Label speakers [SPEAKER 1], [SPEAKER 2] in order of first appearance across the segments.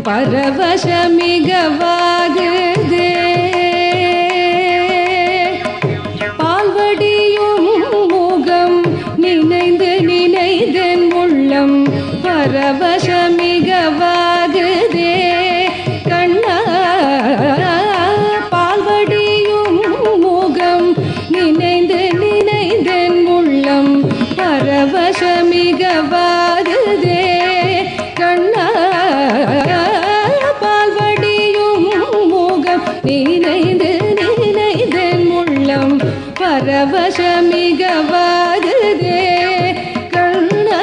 [SPEAKER 1] பரவசமிகவாகுதே பால்வடியும் முகம் நினைந்து நினைதென் உள்ளம் பரவசமிகவாகுதே கண்ணா பால்வடியும் முகம் நினைந்து நினைதென் உள்ளம் பரவசமிகவாகுதே கண்ணா பால்வடியும் முகம் நினைந்து நினைதென் உள்ளம் பரவசமிகவாகுதே கண்ணா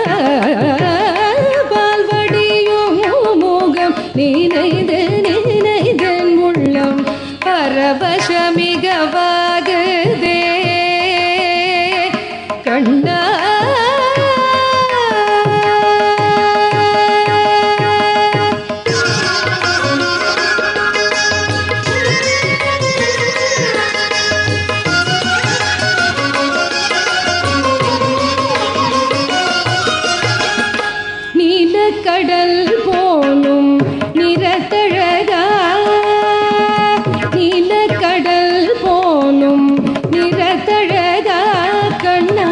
[SPEAKER 1] பால்வடியும் முகம் நினைந்து நினைதென் உள்ளம் பரவசமிகவாகுதே கண்ணா கடல் போலும் நிறத்தழகா நீலக்கடல் போலும் நிறத்தழகா கண்ணா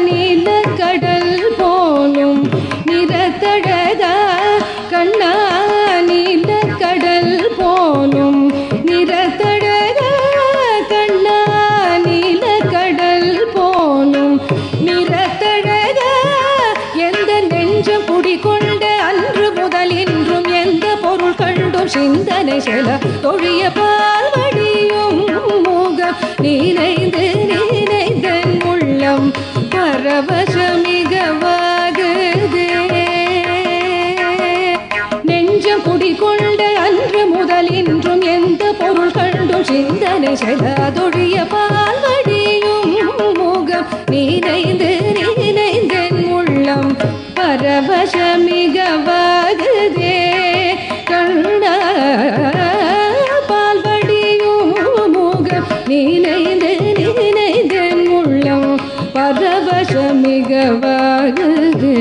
[SPEAKER 1] நீலக்கடல் போலும் நிறத்தழகா கண்ணா நீலக்கடல் போலும் நிறத்தழகா கண்ணா நீலக்கடல் போலும் நிறத்தழகா எந்த நெஞ்சம் குடிகொண்ட அன்று முதல் இன்றும் எந்த பொருள் கண்டும் சிந்தனை செல தொழிய பால்வடியும் முகம் நினைந்து நினைதென் உள்ளம் பரவசமிகவாகுதே நெஞ்சம் குடிகொண்ட அன்று முதல் இன்றும் எந்த பொருள் கண்டும் சிந்தனை செல தொழிய பால்வடியும் முகம் நினைந்து நினைதென் உள்ளம் பரவசமிகவாகுதே கண்ணா பால்வடியும் முகம் நினைந்து நினைதென் உள்ளம் பரவசமிகவாகுதே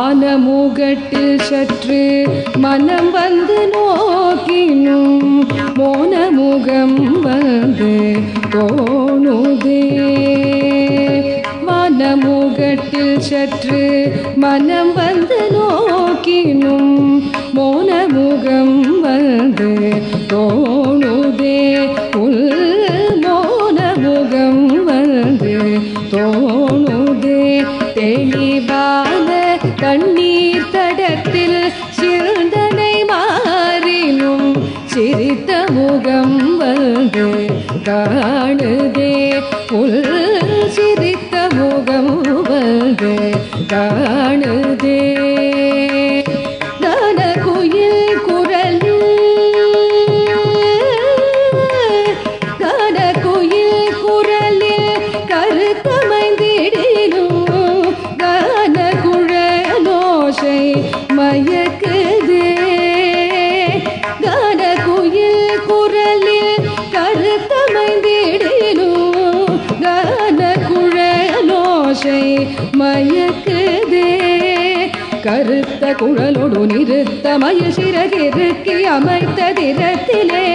[SPEAKER 1] வானமுகட்டில் சற்று மனம் வந்து நோக்கினும் மோனமுகம் வந்து தோணுதே வானமுகட்டில் சற்று மனம் வந்து நோக்கினும் மோனமுகம் வந்து தோணுதே உள் மோனமுகம் வந்து தோணுதே தெளிவான தண்ணீர் தடத்தில் சிந்தனை மாறினும் சிரித்த முகம் வந்து காணுதே புல் சிரித்த முகம் வந்து காணுதே தான குயில் குரலில் தான குயில் குரலில் கருத்தமைந்திடினும் கான குழலோசை மயக்குதே கான குயில் குரலில் கருத்தமைந்திடினும் கான குழலோசை மயக்குதே கருத்த குழலோடு நிறுத்த மயில் சிறகிறுக்கி அமைத்த திறத்திலே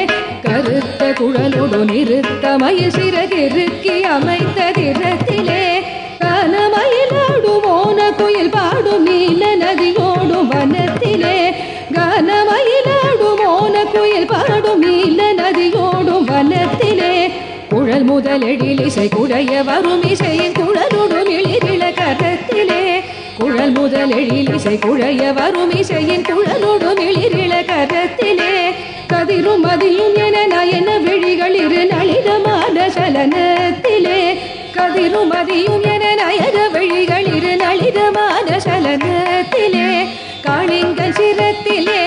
[SPEAKER 1] கருத்த குழலோடு நிறுத்த மயில் சிறகிறுக்கி அமைத்த திறத்திலே கனமயிலாடும் ஓன குயில் பாடும் நீல நதியோடும் வனத்திலே கனமயிலாடும் ஓன குயில் பாடும் நீல நதியோடும் வனத்திலே குழல் முதலெழில் இசை குடைய வரும் இசையின் குழலோடும் எழிரிள கரத்திலே குழல் முதலெழில் இசை குழைய வரும் இசையின் குழலோடும் எழிரிள கரத்திலே கதிரும் மதியும் என நயன விழிகள் இரு நளிதமான சலனத்திலே கதிரும் மதியும் என நயன விழிகள் இரு நளிதமான சலனத்திலே காணிங்கள் சிரத்திலே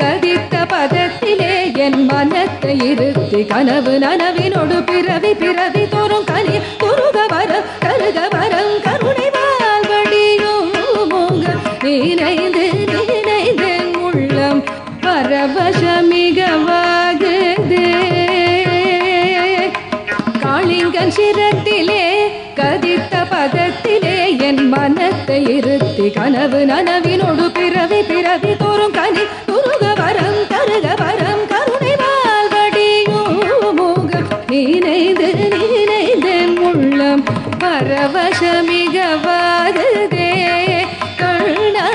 [SPEAKER 1] கதித்த பதத்திலே என் மனத்தை இருத்தி கனவு நனவினோடு பிறவி பிறவி தோறும் கனி குருக வரம் கருக வரம் கருணை வாழ்வடியும் முகம் நினைந்து நினைந்தேன் உள்ளம் பரவ கனவு நனவினோடு பிறவி பிறவி தோறும் கனி துருக வரம் தருக வரம் கருணை வாழ்வடியோமுகம் நினைந்து நினைந்து உள்ளம் பரவசமிக வாதுதே கண்ணா